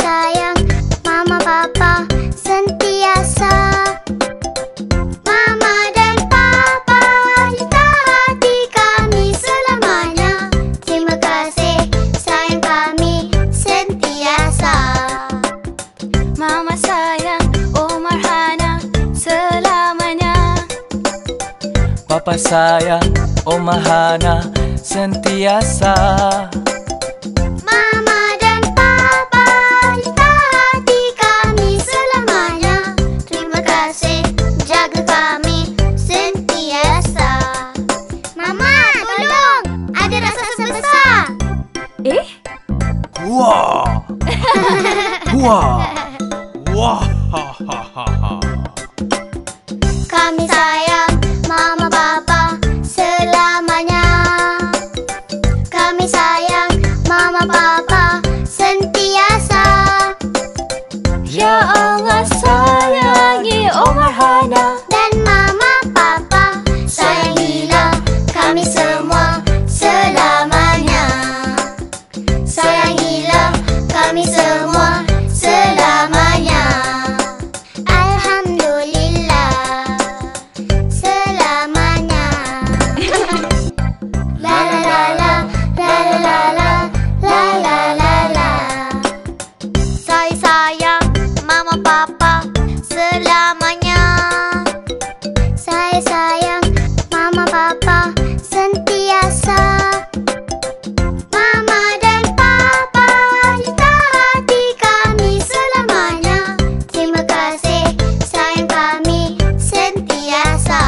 sayang Mama Papa sentiasa. Mama dan Papa cinta hati kami selamanya. Terima kasih sayang kami sentiasa. Mama sayang Omar Hana selamanya. Papa sayang Omar Hana sentiasa. Mama dan Papa cinta hati kami selamanya. Terima kasih jaga kami sentiasa. Mama, tolong! Ada raksasa besar. Wah! Wah! Wah! Ha ha ha ha. Kami sayang Mama Papa selamanya. Kami sayang Mama Papa sentiasa. Ya Allah sayangi Omar Hana Dan Mama Papa sayangilah kami semua selamanya. Sayangilah kami semua selamanya. Alhamdulillah selamanya. La la la la la la la la la la la. Saya sayang Mama Papa selamanya. Saya sayang Mama Papa sentiasa. Mama dan Papa cinta hati kami selamanya. Terima kasih sayang kami sentiasa.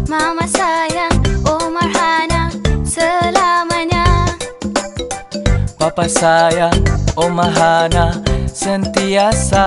Mama sayang Omar Hana selamanya. Papa sayang Omar Hana sentiasa.